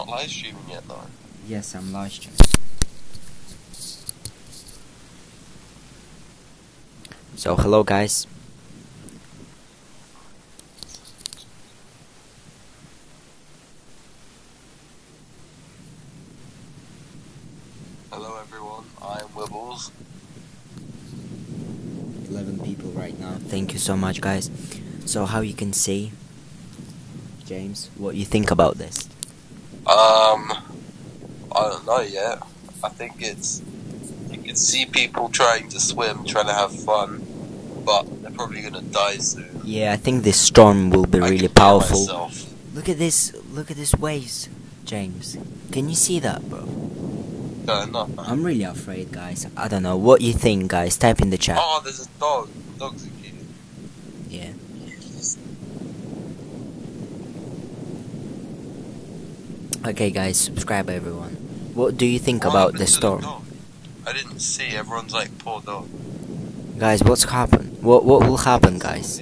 not live streaming yet, though. Yes, I'm live streaming. So, hello guys. Hello everyone, I'm Wibbles. 11 people right now. Thank you so much, guys. So, how you can see, James, what you think about this? I don't know yet. I think it's... You can see people trying to swim, trying to have fun, but they're probably gonna die soon. Yeah, I think this storm will be really powerful. Myself. Look at this waves, James. Can you see that, bro? No. I'm really afraid, guys. I don't know. What you think, guys? Type in the chat. Oh, there's a dog. Dog's a kid. Yeah. Okay, guys, subscribe everyone. What do you think about the storm? I didn't see. Everyone's like, poor dog. Guys, what's happened? What will happen, guys?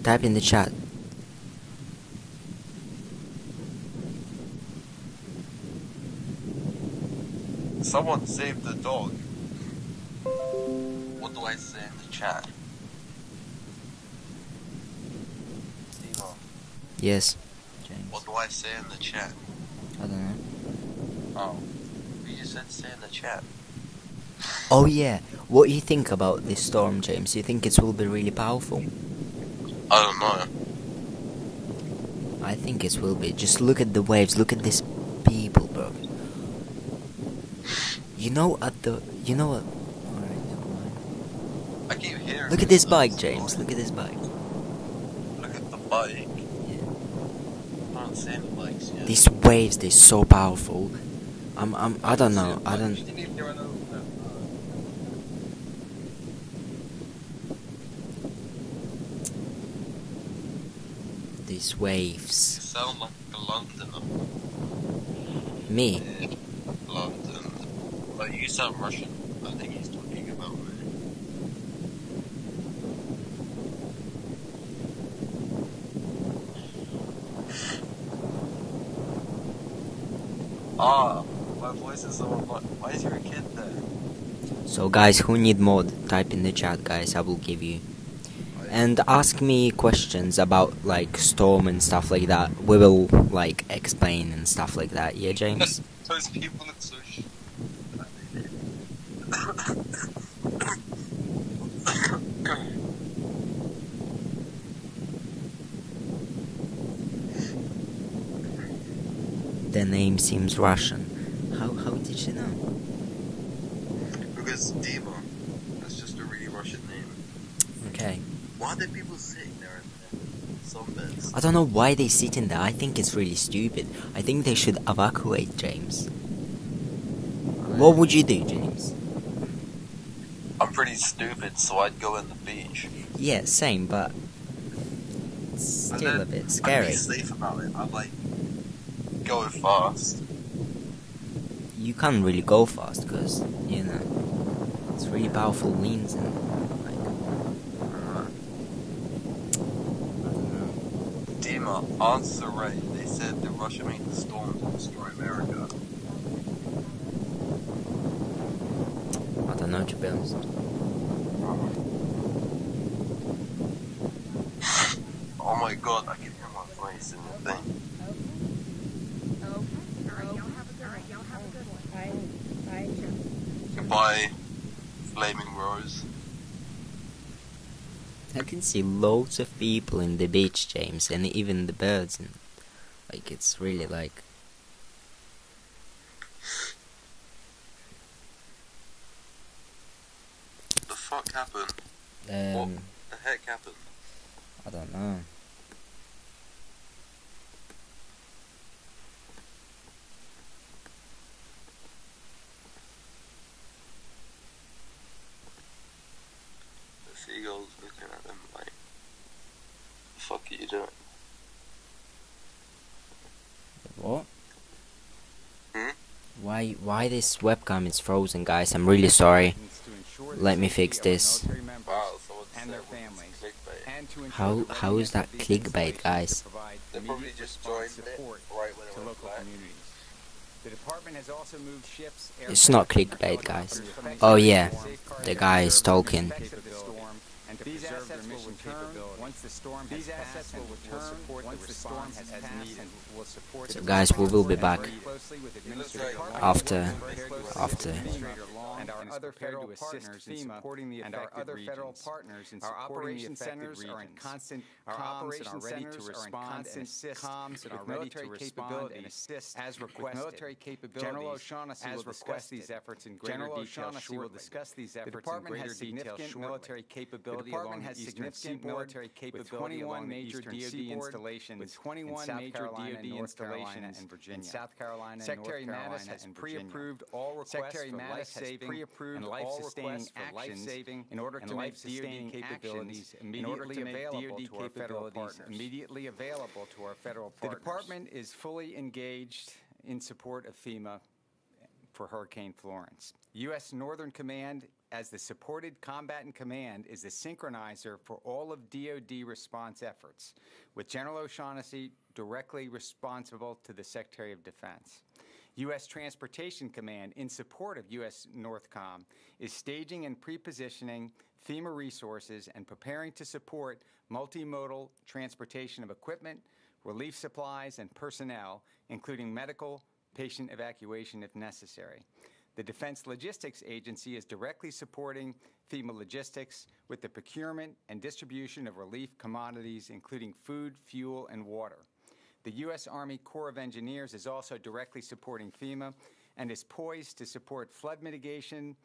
Type in the chat. Someone saved the dog. What do I say in the chat? Steve-O. Yes. James. What do I say in the chat? I don't know. Oh. You just said say in the chat. Oh yeah. What do you think about this storm, James? You think it will be really powerful? I don't know. I think it will be. Just look at the waves. Look at these people, bro. You know what? Alright, never mind. I keep hearing. Look at this bike, James. Look at this bike. Look at the bike. Yeah. I don't see any bikes yet. These waves, they're so powerful. I don't know. I don't. These waves. You sound like a Londoner. Me? Yeah, London. But you sound Russian. I think he's talking about me. Ah, my voice is so... Why is your kid there? So guys, who need mod? Type in the chat, guys. I will give you. And ask me questions about like storm and stuff like that. We will like explain and stuff like that. Yeah, James. Those people look so shit. The name seems Russian. How did you know? Because Dima. That's just a really Russian name. Okay. Why are there people sitting there in some beds? I don't know why they sit in there. I think it's really stupid. I think they should evacuate, James. What would you do, James? I'm pretty stupid, so I'd go in the beach. Yeah, same, but it's still a bit scary. I'd be safe about it. I'd like go fast. You can't really go fast because you know it's really powerful winds and like I don't know. Dima, answer right. They said that Russia made the storm to destroy America. I don't know, to be honest. Oh my god, I can hear my voice in the thing. Goodbye, Flaming Rose. I can see loads of people in the beach, James, and even the birds, and like it's really like. What the fuck happened? What the heck happened? I don't know. The seagulls looking at them like, the fuck are you doing? What? Hmm? Why this webcam is frozen, guys? I'm really sorry. Let me fix this. Wow, someone said clickbait. How is that clickbait, guys? They probably just joined it right when it went The department has also moved ships. It's not clickbait, guys. Oh yeah, the guy is talking. These assets will return once the storm has passed and will support the response as needed. So guys, we will be back after and our other federal partners in supporting the affected regions. Our operation centers are in constant comms and are ready to respond and assist with military capability and assist as requested. General O'Shaughnessy will discuss these efforts in greater detail shortly. The department has significant military capability along the eastern seaboard with 21 major DoD installations in South Carolina, North Carolina, and Virginia. Secretary Mattis has pre-approved all requests for life-saving and life-sustaining actions in order to make DoD capabilities immediately available to our federal partners. The department is fully engaged in support of FEMA for Hurricane Florence. U.S. Northern Command, as the supported combatant command, is the synchronizer for all of DoD response efforts, with General O'Shaughnessy directly responsible to the Secretary of Defense. U.S. Transportation Command, in support of U.S. NORTHCOM, is staging and pre-positioning FEMA resources and preparing to support multimodal transportation of equipment, relief supplies, and personnel, including medical patient evacuation if necessary. The Defense Logistics Agency is directly supporting FEMA logistics with the procurement and distribution of relief commodities, including food, fuel, and water. The U.S. Army Corps of Engineers is also directly supporting FEMA and is poised to support flood mitigation,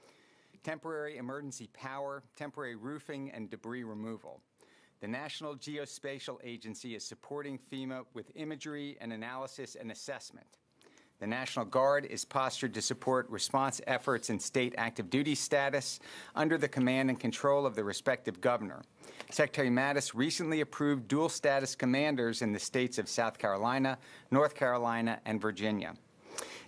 temporary emergency power, temporary roofing, and debris removal. The National Geospatial Agency is supporting FEMA with imagery and analysis and assessment. The National Guard is postured to support response efforts in state active duty status under the command and control of the respective governor. Secretary Mattis recently approved dual status commanders in the states of South Carolina, North Carolina, and Virginia.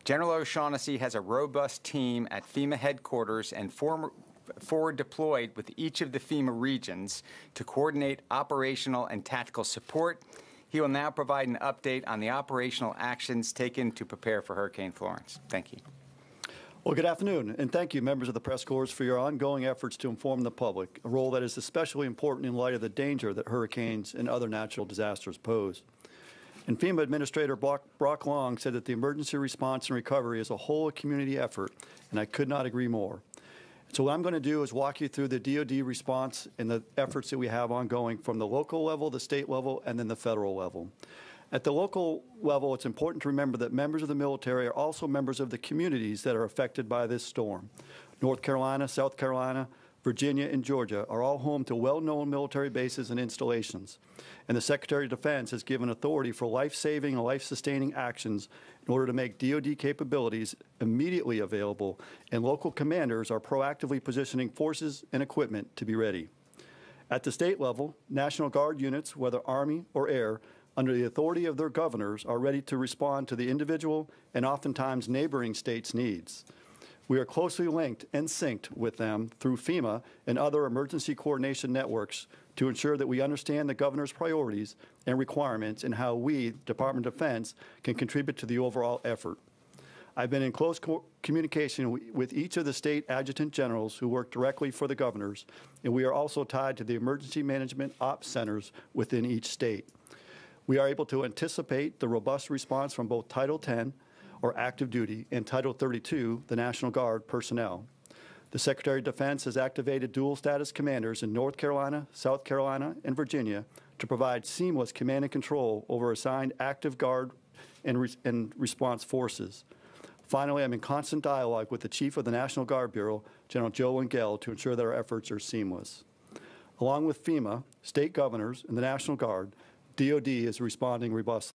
General O'Shaughnessy has a robust team at FEMA headquarters and forward deployed with each of the FEMA regions to coordinate operational and tactical support. He will now provide an update on the operational actions taken to prepare for Hurricane Florence. Thank you. Well, good afternoon, and thank you, members of the press corps, for your ongoing efforts to inform the public, a role that is especially important in light of the danger that hurricanes and other natural disasters pose. And FEMA Administrator Brock Long said that the emergency response and recovery is a whole community effort, and I could not agree more. So what I'm going to do is walk you through the DoD response and the efforts that we have ongoing from the local level, the state level, and then the federal level. At the local level, it's important to remember that members of the military are also members of the communities that are affected by this storm. North Carolina, South Carolina, Virginia, and Georgia are all home to well-known military bases and installations. And the Secretary of Defense has given authority for life-saving and life-sustaining actions in order to make DoD capabilities immediately available, and local commanders are proactively positioning forces and equipment to be ready. At the state level, National Guard units, whether Army or Air, under the authority of their governors, are ready to respond to the individual and oftentimes neighboring states' needs. We are closely linked and synced with them through FEMA and other emergency coordination networks to ensure that we understand the governor's priorities and requirements and how we, Department of Defense, can contribute to the overall effort. I've been in close communication with each of the state adjutant generals who work directly for the governors, and we are also tied to the emergency management ops centers within each state. We are able to anticipate the robust response from both Title X, or active duty, and Title 32, the National Guard personnel. The Secretary of Defense has activated dual status commanders in North Carolina, South Carolina, and Virginia to provide seamless command and control over assigned active Guard and response forces. Finally, I'm in constant dialogue with the Chief of the National Guard Bureau, General Joe Lengel, to ensure that our efforts are seamless. Along with FEMA, state governors, and the National Guard, DoD is responding robustly.